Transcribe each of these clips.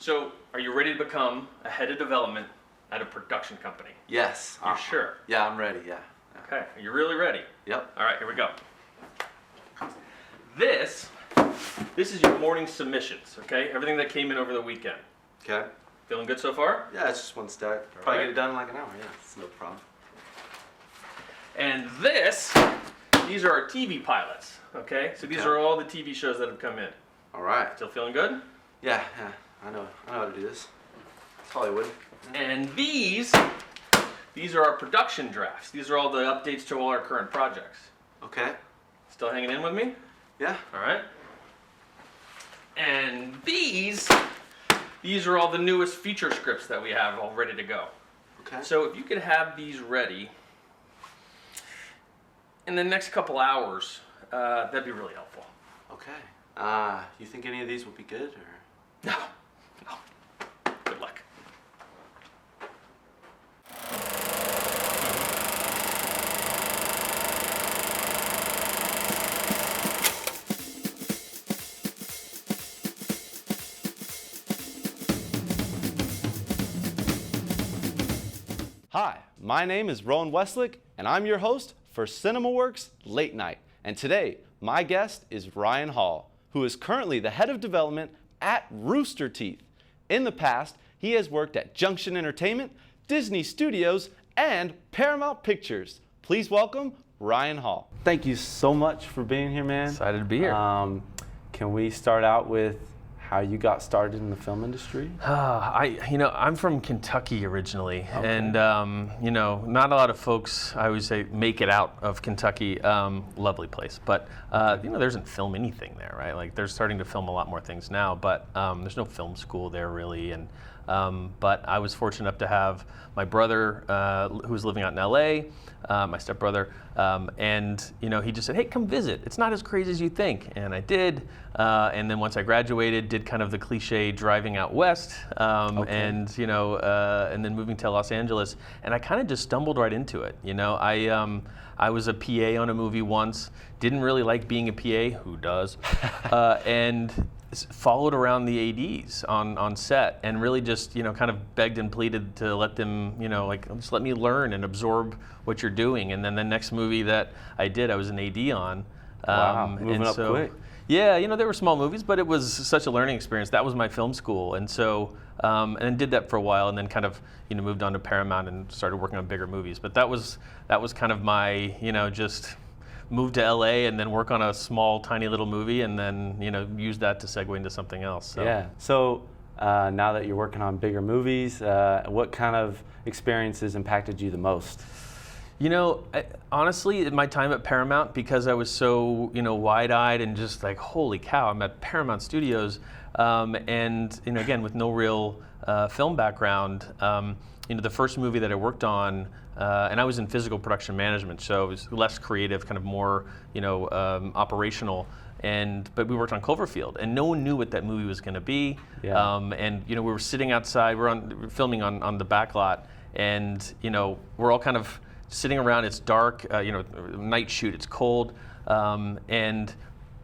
So, are you ready to become a head of development at a production company? Yes. You're sure? Yeah, I'm ready, yeah. Okay, are you really ready? Yep. All right, here we go. This is your morning submissions, okay? Everything that came in over the weekend. Okay. Feeling good so far? Yeah, it's just one step. All Probably right. get it done in like an hour, yeah. It's no problem. And these are our TV pilots, okay? So these Okay. are all the TV shows that have come in. All right. Still feeling good? Yeah, I know how to do this. It's Hollywood. And these are our production drafts. These are all the updates to all our current projects. Okay. Still hanging in with me? Yeah. All right. And these are all the newest feature scripts that we have all ready to go. Okay. So if you could have these ready in the next couple hours, that'd be really helpful. Okay. You think any of these will be good, or? No. Good luck. Hi, my name is Rowan Wesolick, and I'm your host for CinemaWorks Late Night. And today, my guest is Ryan Hall, who is currently the head of development at Rooster Teeth. In the past, he has worked at Junction Entertainment, Disney Studios, and Paramount Pictures. Please welcome Ryan Hall. Thank you so much for being here, man. Excited to be here. Can we start out with how you got started in the film industry? I'm from Kentucky originally, Okay. and not a lot of folks, I always say, make it out of Kentucky. Lovely place, but there isn't film anything there, right? Like they're starting to film a lot more things now, but there's no film school there really. And but I was fortunate enough to have my brother who was living out in LA, my stepbrother, and he just said, "Hey, come visit. It's not as crazy as you think." And I did. And then once I graduated, did kind of the cliche driving out west, Okay. and then moving to Los Angeles. And I kind of just stumbled right into it. I was a PA on a movie once. Didn't really like being a PA. Who does? And followed around the ADs on set, and really just kind of begged and pleaded to let them just let me learn and absorb what you're doing. And then the next movie that I did, I was an AD on. Wow, moving up quick. Yeah, there were small movies, but it was such a learning experience. That was my film school, and so and did that for a while, and then kind of moved on to Paramount and started working on bigger movies. But that was kind of my just move to LA and then work on a small, tiny little movie, and then use that to segue into something else. So. Yeah. So now that you're working on bigger movies, what kind of experiences impacted you the most? Honestly, in my time at Paramount, because I was so wide-eyed and just like, holy cow, I'm at Paramount Studios, and again with no real film background. The first movie that I worked on, and I was in physical production management, so it was less creative, kind of more operational. But we worked on Cloverfield, and no one knew what that movie was going to be. Yeah. And we were sitting outside. We're filming on the back lot, and we're all kind of sitting around. It's dark. Night shoot. It's cold, and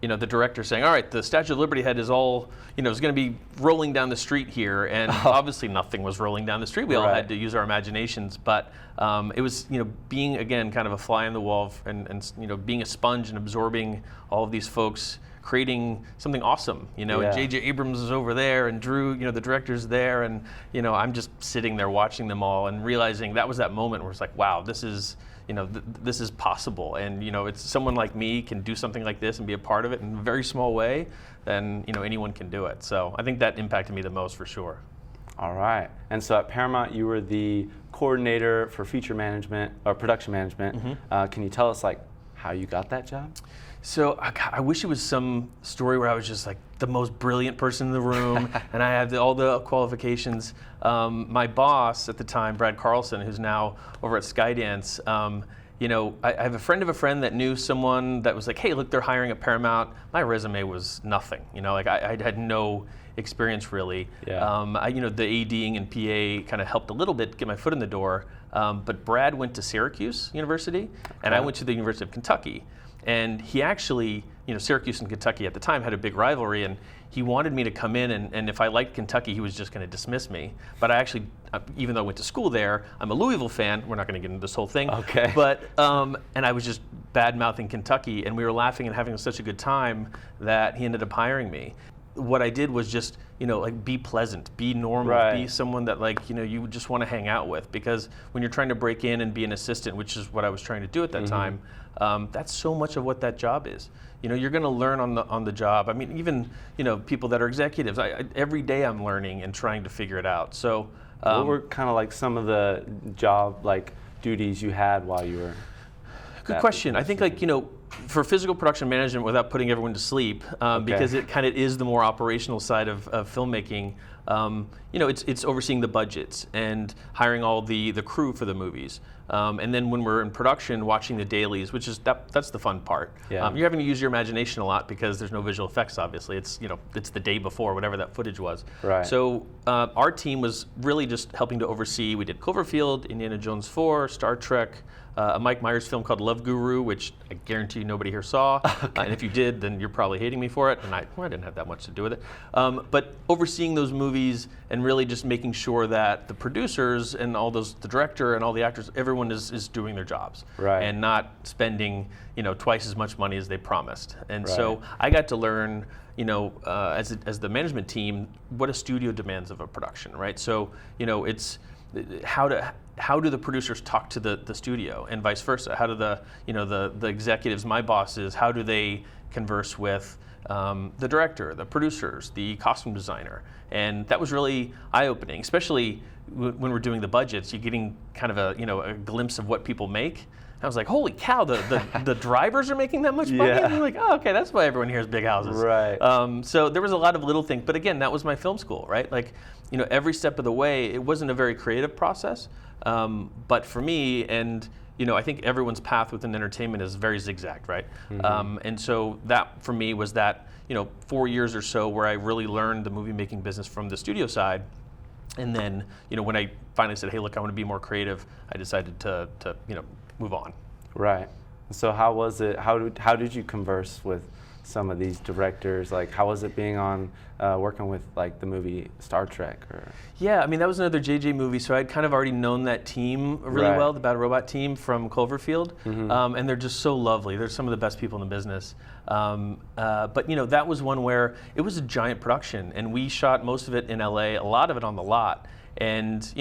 the director saying, "All right, the Statue of Liberty head is all is going to be rolling down the street here," and obviously nothing was rolling down the street. We all had to use our imaginations, but it was being again kind of a fly on the wall and being a sponge and absorbing all of these folks, creating something awesome. And J.J. Abrams is over there, and Drew, the director's there, and I'm just sitting there watching them all and realizing that was that moment where it's like, wow, this is. This is possible, and it's someone like me can do something like this and be a part of it in a very small way, then anyone can do it. So I think that impacted me the most for sure. All right. And so at Paramount, you were the coordinator for feature management or production management. Mm-hmm. Can you tell us how you got that job? So I wish it was some story where I was just like the most brilliant person in the room and I had all the qualifications. My boss at the time, Brad Carlson, who's now over at Skydance, I have a friend of a friend that knew someone that was like, hey, look, they're hiring at Paramount. My resume was nothing. I had no experience really. Yeah. The ADing and PA kind of helped a little bit get my foot in the door. But Brad went to Syracuse University, and I went to the University of Kentucky. And he actually Syracuse and Kentucky at the time had a big rivalry, and he wanted me to come in, and if I liked Kentucky, he was just going to dismiss me. But I actually, even though I went to school there, I'm a Louisville fan. We're not going to get into this whole thing. Okay. But, and I was just bad-mouthing Kentucky, and we were laughing and having such a good time that he ended up hiring me. What I did was just, be pleasant, be normal, Right. be someone that you just want to hang out with. Because when you're trying to break in and be an assistant, which is what I was trying to do at that time, that's so much of what that job is. You're going to learn on the job. I mean, even people that are executives. Every day I'm learning and trying to figure it out. So, what were kind of like some of the job duties you had while you were? Good question. I think for physical production management, without putting everyone to sleep, because it kind of is the more operational side of filmmaking. It's overseeing the budgets and hiring all the crew for the movies. And then when we're in production, watching the dailies, which is that's the fun part. Yeah. You're having to use your imagination a lot because there's no visual effects. Obviously, it's it's the day before, whatever that footage was. Right. So our team was really just helping to oversee. We did Cloverfield, Indiana Jones 4, Star Trek. A Mike Myers film called Love Guru, which I guarantee nobody here saw. And if you did, then you're probably hating me for it. And I didn't have that much to do with it. But overseeing those movies and really just making sure that the producers and the director and all the actors, everyone is doing their jobs. Right. And not spending twice as much money as they promised. And Right. so I got to learn as the management team what a studio demands of a production, right? So it's how do the producers talk to the studio and vice versa? How do the executives, my bosses, how do they converse with the director, the producers, the costume designer? And that was really eye-opening, especially when we're doing the budgets. You're getting kind of a glimpse of what people make. I was like, holy cow, the drivers are making that much money? Yeah. And I'm like, oh, okay, that's why everyone here has big houses. Right. So there was a lot of little things, but again, that was my film school, right? Every step of the way, it wasn't a very creative process, but for me, and I think everyone's path within entertainment is very zigzagged, right? And so that for me was that 4 years or so where I really learned the movie making business from the studio side. And then, when I finally said, hey, look, I want to be more creative, I decided to move on. Right. So how was it? How did you converse with some of these directors? How was it being on working with the movie Star Trek? Or Yeah, I mean that was another JJ movie, so I'd kind of already known that team really Right. well, the Bad Robot team from Cloverfield, and they're just so lovely. They're some of the best people in the business. But that was one where it was a giant production, and we shot most of it in LA, a lot of it on the lot, and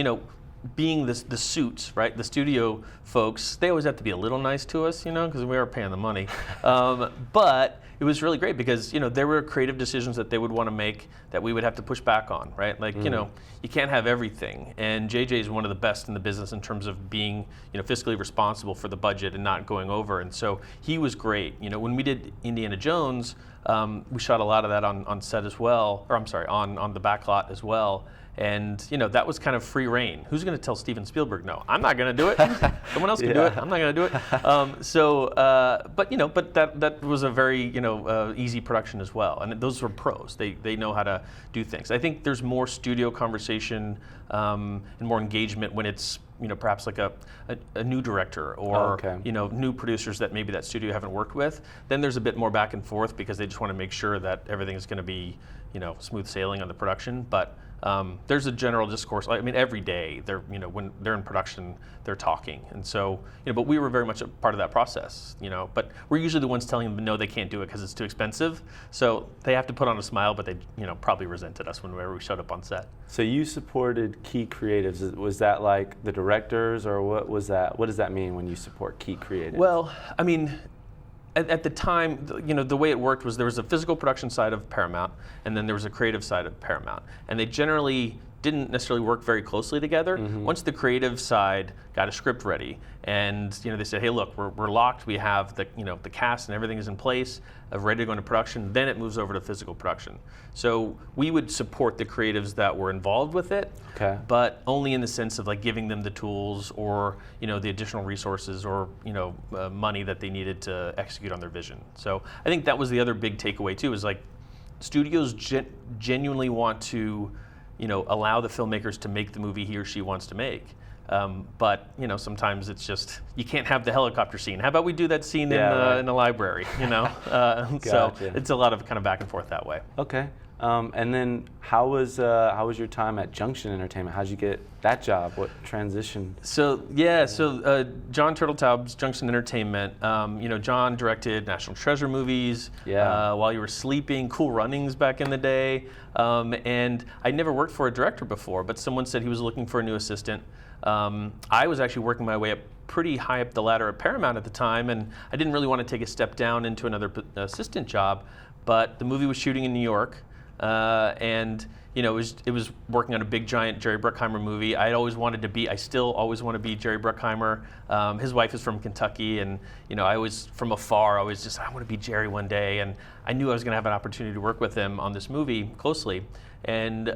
being the suits, right? The studio folks, they always have to be a little nice to us, because we are paying the money. But it was really great because there were creative decisions that they would want to make that we would have to push back on, right? You can't have everything, and JJ is one of the best in the business in terms of being fiscally responsible for the budget and not going over, and so he was great. When we did Indiana Jones, we shot a lot of that on set as well, or I'm sorry, on the back lot as well. And that was kind of free reign. Who's going to tell Steven Spielberg no? I'm not going to do it. Someone else can do it. I'm not going to do it. But that was a very easy production as well. And those were pros. They know how to do things. I think there's more studio conversation and more engagement when it's perhaps like a new director or new producers that maybe that studio haven't worked with. Then there's a bit more back and forth because they just want to make sure that everything is going to be smooth sailing on the production. But there's a general discourse. I mean, every day they're when they're in production, they're talking, and so but we were very much a part of that process. But we're usually the ones telling them no, they can't do it because it's too expensive. So they have to put on a smile, but they probably resented us whenever we showed up on set. So you supported key creatives. Was that like the directors, or what was that? What does that mean when you support key creatives? Well, I mean, at the time, the way it worked was there was a physical production side of Paramount, and then there was a creative side of Paramount, and they generally didn't necessarily work very closely together. Once the creative side got a script ready, and they said, hey, look, we're locked. We have the the cast and everything is in place, ready to go into production. Then it moves over to physical production. So we would support the creatives that were involved with it, but only in the sense of giving them the tools or the additional resources or money that they needed to execute on their vision. So I think that was the other big takeaway too, is studios genuinely want to allow the filmmakers to make the movie he or she wants to make. But you know, sometimes it's just you can't have the helicopter scene. How about we do that scene Yeah, in the library? You know, so Gotcha. it's a lot of kind of back and forth that way. Okay. And then how was your time at Junction Entertainment? How'd you get that job? What transition? So John Turtletaub's Junction Entertainment. You know, John directed National Treasure movies. Yeah. While You Were Sleeping, Cool Runnings back in the day. And I'd never worked for a director before, but someone said he was looking for a new assistant. I was actually working my way up pretty high up the ladder at Paramount at the time, and I didn't really want to take a step down into another assistant job. But the movie was shooting in New York. And you know, it was working on a big giant Jerry Bruckheimer movie. I still always want to be Jerry Bruckheimer. His wife is from Kentucky, and you know, I was from afar. I want to be Jerry one day, and I knew I was going to have an opportunity to work with him on this movie closely. And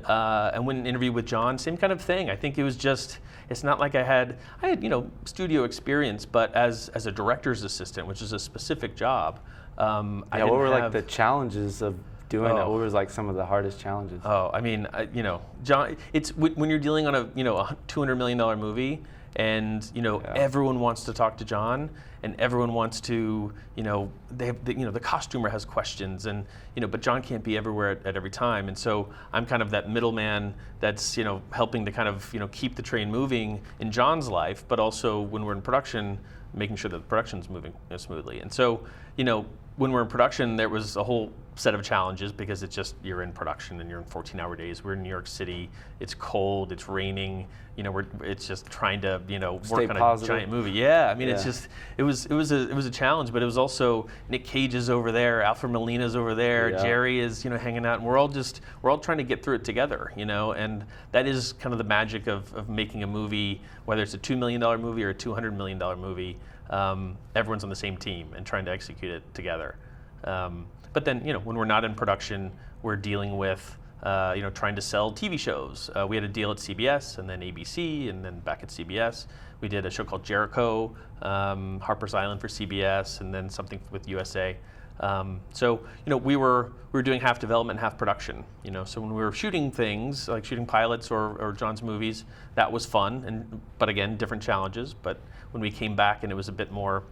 when interviewed with John, same kind of thing. I think it was just, it's not like I had you know, studio experience, but as a director's assistant, which is a specific job. What were like the challenges of doing that? What was like some of the hardest challenges? Oh, I mean, you know, John, it's when you're dealing on a $200 million movie, and you know, everyone wants to talk to John, and everyone wants to, you know, the costumer has questions, and you know, but John can't be everywhere at every time, and so I'm kind of that middleman that's, you know, helping to kind of, you know, keep the train moving in John's life, but also when we're in production, making sure that the production's moving smoothly. And so, you know, when we're in production, there was a whole set of challenges because it's just, you're in production and you're in 14-hour days. We're in New York City. It's cold. It's raining. You know, it's just trying to, you know, Stay work on positive. a giant movie. Yeah, I mean, it's just, it was a challenge, but it was also Nick Cage is over there, Alfred Molina's over there, Jerry is, you know, hanging out, and we're all trying to get through it together, you know, and that is kind of the magic of making a movie, whether it's a $2 million movie or a $200 million movie. Everyone's on the same team and trying to execute it together. But then, you know, when we're not in production, we're dealing with, you know, trying to sell TV shows. We had a deal at CBS and then ABC and then back at CBS. We did a show called Jericho, Harper's Island for CBS, and then something with USA. So, you know, we were doing half development, half production. You know, so when we were shooting things like shooting pilots or John's movies, that was fun. But again, different challenges. But when we came back and it was a bit more,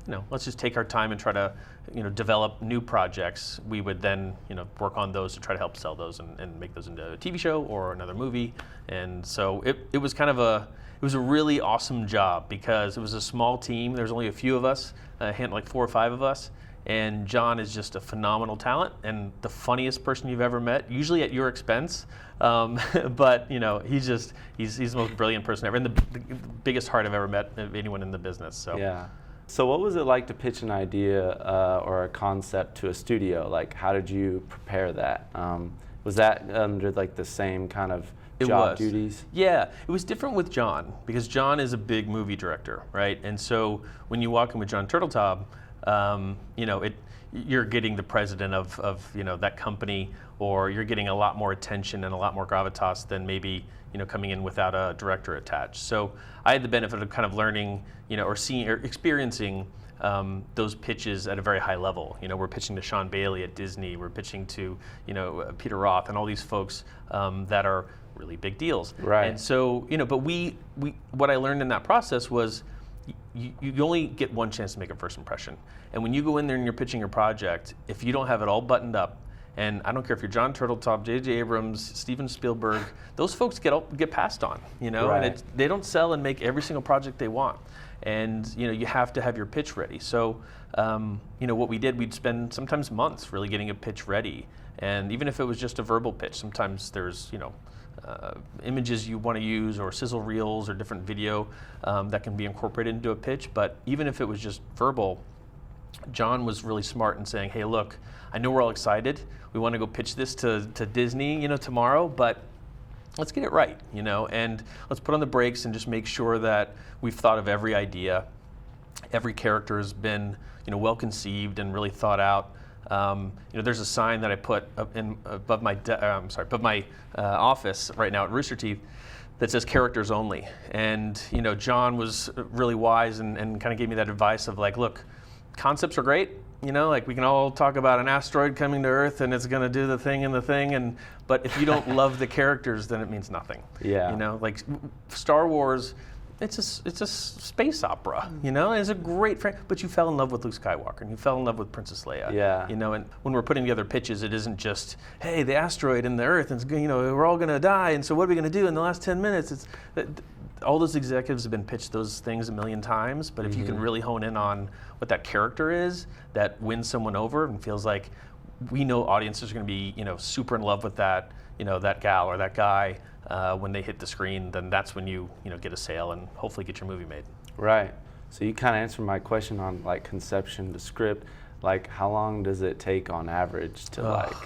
you know, let's just take our time and try to, you know, develop new projects. We would then, you know, work on those to try to help sell those and make those into a TV show or another movie. And so it was kind of it was a really awesome job because it was a small team. There's only a few of us, like 4 or 5 of us. And John is just a phenomenal talent and the funniest person you've ever met, usually at your expense. But you know, he's the most brilliant person ever, and the biggest heart I've ever met of anyone in the business. So yeah. So what was it like to pitch an idea or a concept to a studio? Like, how did you prepare that? Was that under like the same kind of job duties? Yeah, it was different with John because John is a big movie director, right? And so when you walk in with John Turtletaub, you know, you're getting the president of you know, that company, or you're getting a lot more attention and a lot more gravitas than maybe, you know, coming in without a director attached. So I had the benefit of kind of learning, you know, or seeing or experiencing those pitches at a very high level. You know, we're pitching to Sean Bailey at Disney. We're pitching to, you know, Peter Roth and all these folks that are really big deals. Right. And so, you know, but what I learned in that process was you only get one chance to make a first impression. And when you go in there and you're pitching your project, if you don't have it all buttoned up, and I don't care if you're John Turtletaub, J.J. Abrams, Steven Spielberg, those folks get passed on, you know, right. And they don't sell and make every single project they want. And you know, you have to have your pitch ready. So you know, what we did, we'd spend sometimes months really getting a pitch ready. And even if it was just a verbal pitch, sometimes there's, you know, images you want to use or sizzle reels or different video that can be incorporated into a pitch. But even if it was just verbal, John was really smart in saying, hey, look, I know we're all excited. We want to go pitch this to Disney, you know, tomorrow, but let's get it right, you know, and let's put on the brakes and just make sure that we've thought of every idea. Every character has been, you know, well conceived and really thought out. You know, there's a sign that I put up above my office right now at Rooster Teeth that says characters only. And you know, John was really wise and kind of gave me that advice of like, look, concepts are great, You know, like we can all talk about an asteroid coming to Earth and it's going to do the thing, but if you don't love the characters, then it means nothing. Yeah. You know, like Star Wars, it's a space opera. You know, and it's a great but you fell in love with Luke Skywalker and you fell in love with Princess Leia. Yeah. You know, and when we're putting together pitches, it isn't just, hey, the asteroid and the Earth, and you know, we're all going to die, and so what are we going to do in the last 10 minutes? It's all those executives have been pitched those things a million times, but if you can really hone in on what that character is that wins someone over and feels like we know audiences are going to be, you know, super in love with that, you know, that gal or that guy when they hit the screen, then that's when you know, get a sale and hopefully get your movie made. Right. So you kind of answered my question on like conception to script. Like, how long does it take on average to like?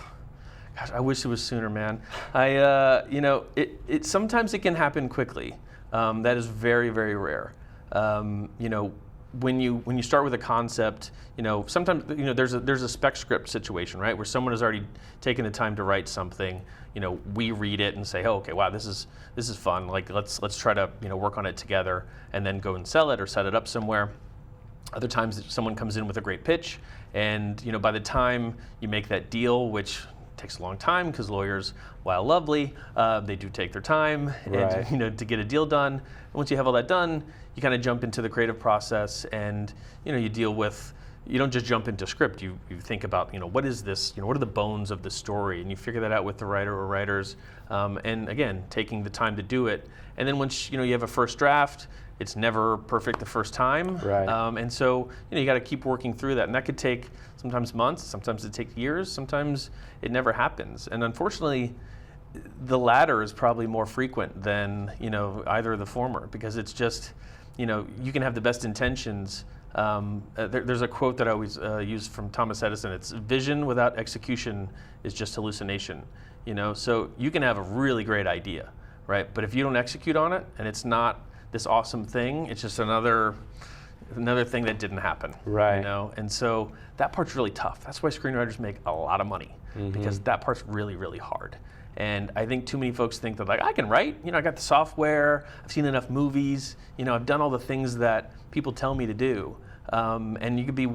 Gosh, I wish it was sooner, man. You know, it sometimes it can happen quickly. That is very, very rare. You know, when you start with a concept, you know, sometimes, you know, there's a spec script situation, right, where someone has already taken the time to write something. You know, we read it and say, oh, okay, wow, this is fun. Like, let's try to, you know, work on it together, and then go and sell it or set it up somewhere. Other times, someone comes in with a great pitch, and you know, by the time you make that deal, which takes a long time because lawyers, while lovely, they do take their time, Right. and you know, to get a deal done. And once you have all that done, you kind of jump into the creative process, and you know, you deal with. You don't just jump into script. You think about, you know, what is this? You know, what are the bones of the story? And you figure that out with the writer or writers. And again, taking the time to do it. And then once you know you have a first draft, it's never perfect the first time. Right. And so you know, you got to keep working through that, and that could take sometimes months, sometimes it takes years, sometimes it never happens. And unfortunately, the latter is probably more frequent than, you know, either of the former, because it's just, you know, you can have the best intentions. There's a quote that I always use from Thomas Edison. It's vision without execution is just hallucination. You know, so you can have a really great idea, right? But if you don't execute on it, and it's not this awesome thing, it's just another thing that didn't happen. Right. You know, and so that part's really tough. That's why screenwriters make a lot of money, because that part's really, really hard. And I think too many folks think that, like, I can write, you know, I got the software, I've seen enough movies, you know, I've done all the things that people tell me to do. And you could be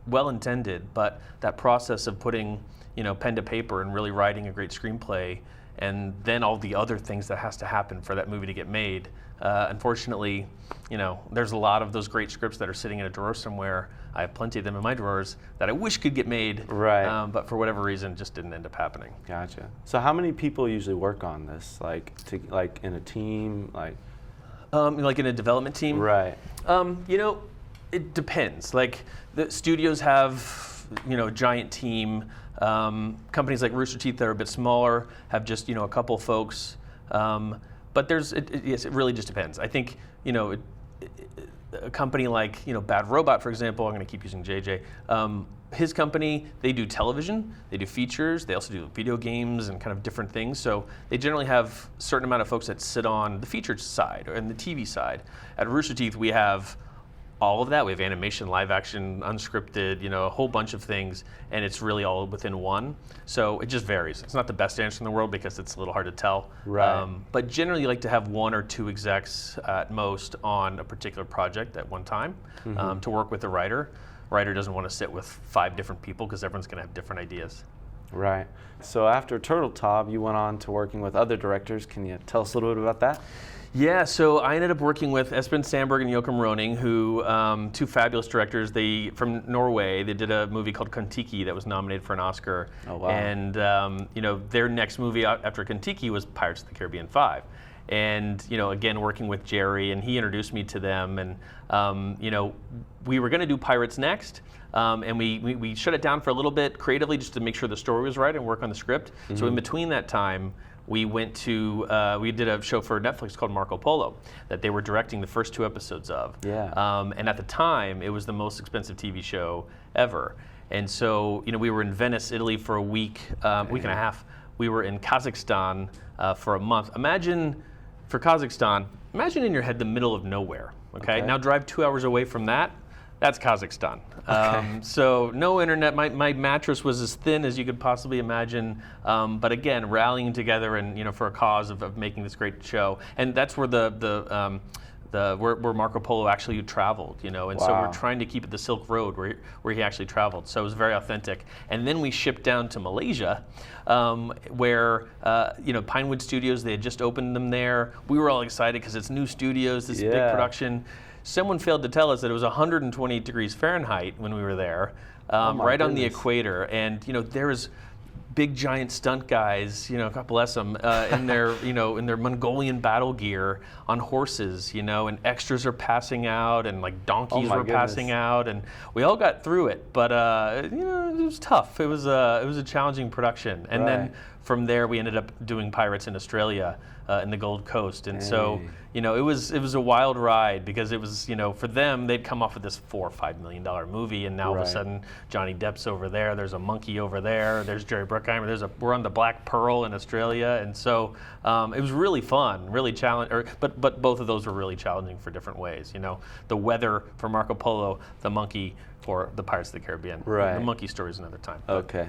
well-intended, but that process of putting, you know, pen to paper and really writing a great screenplay, and then all the other things that has to happen for that movie to get made. Unfortunately, you know, there's a lot of those great scripts that are sitting in a drawer somewhere. I have plenty of them in my drawers that I wish could get made, Right. But for whatever reason, just didn't end up happening. Gotcha. So how many people usually work on this? Like in a team, like? Like in a development team? Right. You know, it depends. Like, the studios have, you know, a giant team. Companies like Rooster Teeth that are a bit smaller have just, you know, a couple folks. But yes, it really just depends. I think, you know, a company like, you know, Bad Robot, for example, I'm going to keep using JJ. His company, they do television, they do features, they also do video games and kind of different things. So they generally have a certain amount of folks that sit on the featured side and the TV side. At Rooster Teeth, we have all of that. We have animation, live action, unscripted, you know, a whole bunch of things, and it's really all within one. So it just varies. It's not the best answer in the world because it's a little hard to tell. Right. But generally, you like to have one or two execs at most on a particular project at one time to work with the writer. Writer doesn't want to sit with 5 different people because everyone's going to have different ideas. Right. So after Turtle Top, you went on to working with other directors. Can you tell us a little bit about that? Yeah, so I ended up working with Espen Sandberg and Joachim Roning, who, 2 fabulous directors. They from Norway. They did a movie called Kon-Tiki that was nominated for an Oscar. Oh, wow. And you know, their next movie after Kon-Tiki was Pirates of the Caribbean 5. And you know, again, working with Jerry, and he introduced me to them. And you know, we were going to do Pirates next, and we shut it down for a little bit creatively just to make sure the story was right and work on the script. So in between that time, we went to, we did a show for Netflix called Marco Polo that they were directing the first 2 episodes of. Yeah. And at the time, it was the most expensive TV show ever. And so, you know, we were in Venice, Italy for a week, week and a half. We were in Kazakhstan for a month. Imagine, for Kazakhstan, imagine in your head the middle of nowhere, okay? Now drive 2 hours away from that. That's Kazakhstan. So no internet. My mattress was as thin as you could possibly imagine. But again, rallying together and, you know, for a cause of making this great show. And that's where the where Marco Polo actually traveled, you know, and so Wow. we're trying to keep it the Silk Road where he actually traveled. So it was very authentic. And then we shipped down to Malaysia, where you know, Pinewood Studios, they had just opened them there. We were all excited because it's new studios, this big Yeah. production. Someone failed to tell us that it was 120 degrees Fahrenheit when we were there, my right on the goodness. equator. And you know, there was big giant stunt guys, you know, God bless them, in their, you know, in their Mongolian battle gear on horses, you know, and extras are passing out, and like donkeys my were passing out, and we all got through it. But you know, it was tough. It was a challenging production, and then Right. from there we ended up doing Pirates in Australia, in the Gold Coast, and so Hey. you know, it was a wild ride because it was, you know, for them, they'd come off with this $4 or $5 million movie, and now all of Right. a sudden Johnny Depp's over there, there's a monkey over there, there's Jerry Bruckheimer, we're on the Black Pearl in Australia, and so it was really fun, really challenging. But both of those were really challenging for different ways. You know, the weather for Marco Polo, the monkey for the Pirates of the Caribbean. Right. The monkey story is another time. Okay.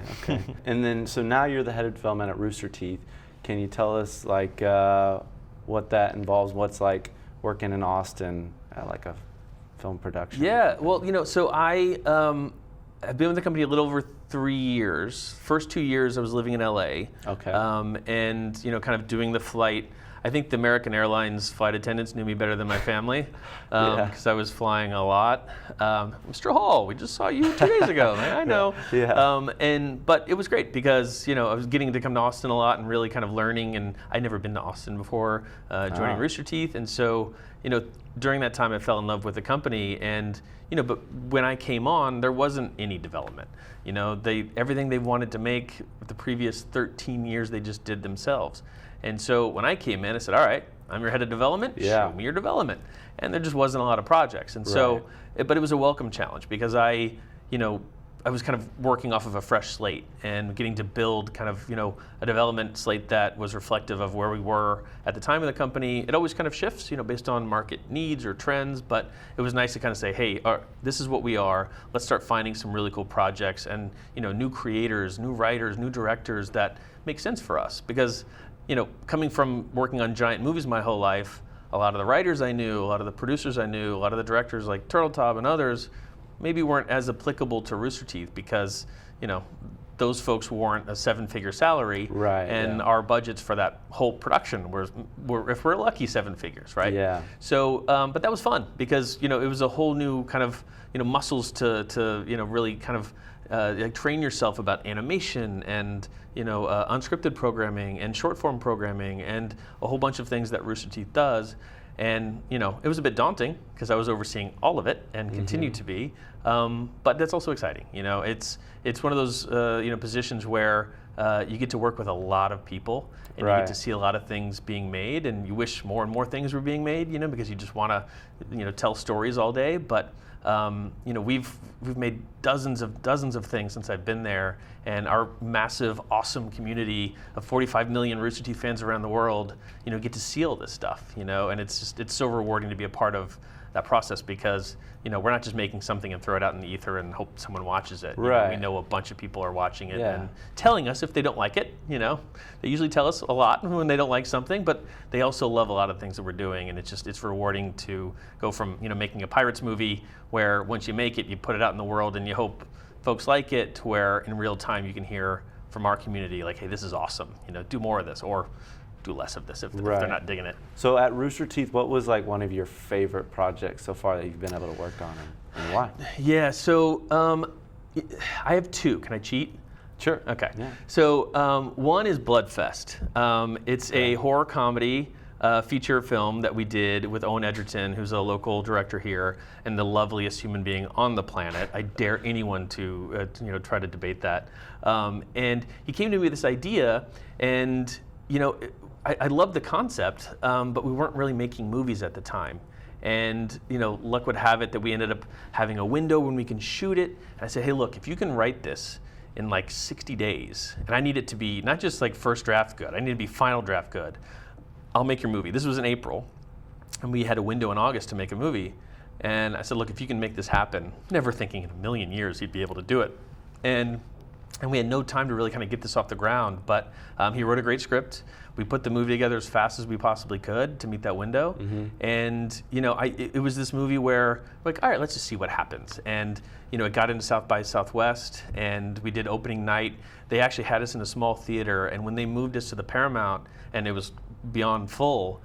And then, so now you're the head of development at Rooster Teeth. Can you tell us like what that involves? What's like working in Austin at like a film production? Yeah, well, you know, so I've been with the company a little over 3 years. First 2 years I was living in LA. Okay. And, you know, kind of doing the flight. I think the American Airlines flight attendants knew me better than my family Yeah. because I was flying a lot. Mr. Hall, we just saw you 2 days ago. I know. Yeah. But it was great because, you know, I was getting to come to Austin a lot and really kind of learning. And I'd never been to Austin before joining Ah. Rooster Teeth. And so, you know, during that time I fell in love with the company. And, you know, but when I came on, there wasn't any development. You know, everything they wanted to make the previous 13 years they just did themselves. And so when I came in, I said, all right, I'm your head of development, Yeah. show me your development. And there just wasn't a lot of projects. And so, but it was a welcome challenge because I was kind of working off of a fresh slate and getting to build kind of, you know, a development slate that was reflective of where we were at the time of the company. It always kind of shifts, you know, based on market needs or trends, but it was nice to kind of say, hey, this is what we are. Let's start finding some really cool projects and, you know, new creators, new writers, new directors that make sense for us. Because, you know, coming from working on giant movies my whole life, a lot of the writers I knew, a lot of the producers I knew, a lot of the directors like Turtletop and others maybe weren't as applicable to Rooster Teeth because, you know, those folks warrant a 7-figure salary, Right, and yeah. our budgets for that whole production were, if we're lucky, 7 figures, right? Yeah. So, but that was fun because, you know, it was a whole new kind of, you know, muscles to you know, really kind of like train yourself about animation and, you know, unscripted programming and short form programming and a whole bunch of things that Rooster Teeth does. And, you know, it was a bit daunting because I was overseeing all of it and continue to be. But that's also exciting. You know, it's one of those, you know, positions where you get to work with a lot of people and you Right. get to see a lot of things being made, and you wish more and more things were being made, you know, because you just want to, you know, tell stories all day. But you know, we've made dozens of things since I've been there, and our massive, awesome community of 45 million Rooster Teeth fans around the world, you know, get to see all this stuff, you know, and it's so rewarding to be a part of that process because, you know, we're not just making something and throw it out in the ether and hope someone watches it. You know, Right. we know a bunch of people are watching it Yeah. and telling us if they don't like it. You know, they usually tell us a lot when they don't like something, but they also love a lot of things that we're doing, and it's rewarding to go from, you know, making a Pirates movie where once you make it, you put it out in the world and you hope folks like it, to where in real time you can hear from our community like, hey, this is awesome. You know, do more of this or do less of this if Right. they're not digging it. So at Rooster Teeth, what was like one of your favorite projects so far that you've been able to work on, and why? Yeah, so I have two. Can I cheat? Sure. Okay. Yeah. So one is Bloodfest. It's a horror comedy feature film that we did with Owen Edgerton, who's a local director here and the loveliest human being on the planet. I dare anyone to you know, try to debate that. And he came to me with this idea, and you know, I loved the concept, but we weren't really making movies at the time. And you know, luck would have it that we ended up having a window when we can shoot it. And I said, hey, look, if you can write this in like 60 days, and I need it to be not just like first draft good, I need it to be final draft good, I'll make your movie. This was in April, and we had a window in August to make a movie. And I said, look, if you can make this happen, never thinking in a million years he'd be able to do it. And we had no time to really kind of get this off the ground, but he wrote a great script. We put the movie together as fast as we possibly could to meet that window. And it was this movie where like, all right, let's just see what happens. And it got into South by Southwest, and we did opening night. They actually had us in a small theater, and when they moved us to the Paramount, and it was beyond full,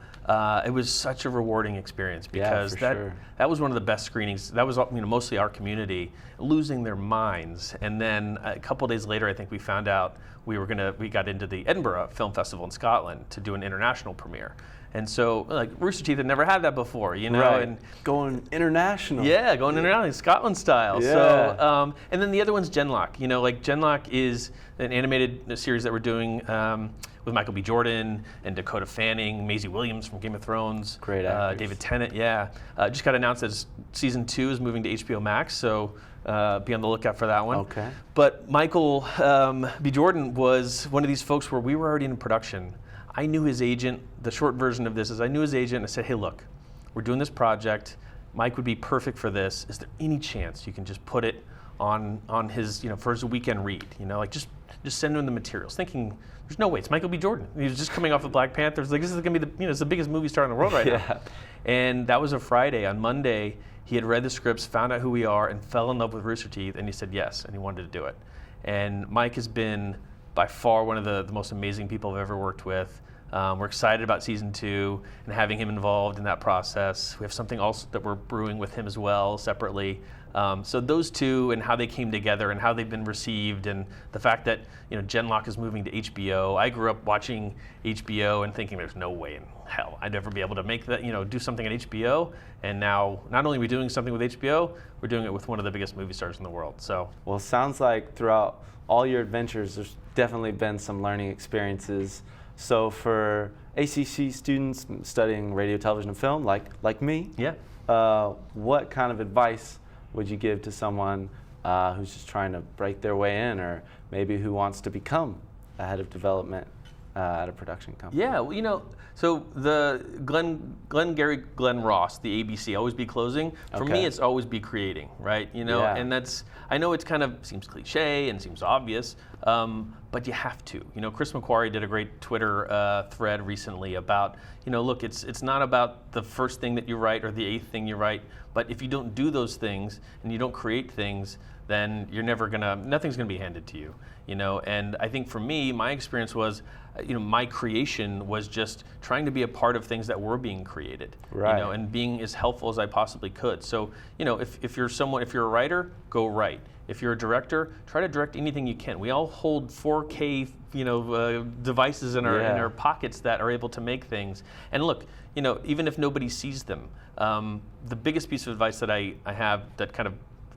it was such a rewarding experience because that was one of the best screenings. That was mostly our community losing their minds. And then a couple days later, I think we found out we got into the Edinburgh Film Festival in Scotland to do an international premiere. And so, like, Rooster Teeth had never had that before, Right. and Going international. yeah, going international, Scotland style. Yeah. So, and then the other one's Genlock. Genlock is an animated series that we're doing with Michael B. Jordan and Dakota Fanning, Maisie Williams from Game of Thrones. Great actors. David Tennant, yeah. Just got announced that season 2 is moving to HBO Max, so be on the lookout for that one. Okay. But Michael B. Jordan was one of these folks where we were already in production. I knew his agent. The short version of this is I knew his agent and I said, hey, look, we're doing this project. Mike would be perfect for this. Is there any chance you can just put it on his, for his weekend read? Just send him the materials. Thinking, there's no way, it's Michael B. Jordan. He was just coming off of Black Panther. It's like, this is gonna be it's the biggest movie star in the world right now. And that was a Friday. On Monday, he had read the scripts, found out who we are, and fell in love with Rooster Teeth, and he said yes, and he wanted to do it. And Mike has been by far one of the most amazing people I've ever worked with. We're excited about season 2 and having him involved in that process. We have something else that we're brewing with him as well, separately. So those two and how they came together and how they've been received, and the fact that Genlock is moving to HBO. I grew up watching HBO and thinking there's no way in hell I'd ever be able to make that, do something at HBO. And now not only are we doing something with HBO, we're doing it with one of the biggest movie stars in the world. So, well, it sounds like throughout all your adventures, there's definitely been some learning experiences. So for ACC students studying radio, television, and film, like me, yeah, what kind of advice would you give to someone who's just trying to break their way in, or maybe who wants to become a head of development at a production company? Yeah, well, so the Glenn Ross, the ABC, always be closing. For me, it's always be creating, right? Yeah. And that's, I know it's kind of seems cliche and seems obvious, but you have to. Chris McQuarrie did a great Twitter thread recently about, look, it's not about the first thing that you write or the 8th thing you write, but if you don't do those things and you don't create things, then you're nothing's gonna be handed to you. And I think for me, my experience was, my creation was just trying to be a part of things that were being created, right. And being as helpful as I possibly could. So, if you're a writer, go write. If you're a director, try to direct anything you can. We all hold 4K, devices in our pockets that are able to make things. And look, even if nobody sees them, the biggest piece of advice that I have that kind of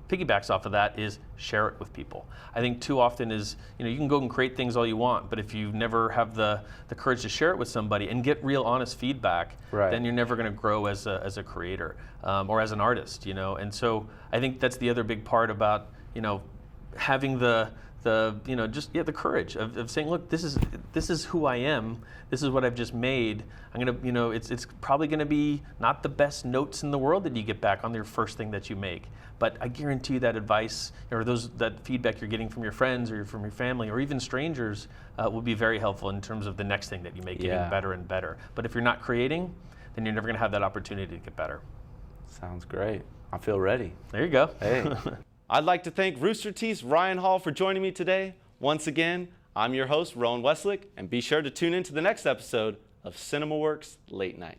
piggybacks off of that is share it with people. I think too often is, you can go and create things all you want, but if you never have the courage to share it with somebody and get real honest feedback, right. then you're never going to grow as a creator or as an artist, And so I think that's the other big part about, having the courage of saying, look, this is who I am. This is what I've just made. I'm gonna, it's probably gonna be not the best notes in the world that you get back on your first thing that you make. But I guarantee you that advice or that feedback you're getting from your friends or from your family or even strangers will be very helpful in terms of the next thing that you make getting better and better. But if you're not creating, then you're never gonna have that opportunity to get better. Sounds great. I feel ready. There you go. Hey. I'd like to thank Rooster Teeth's Ryan Hall for joining me today. Once again, I'm your host, Rowan Wesolick, and be sure to tune in to the next episode of CinemaWorks Late Night.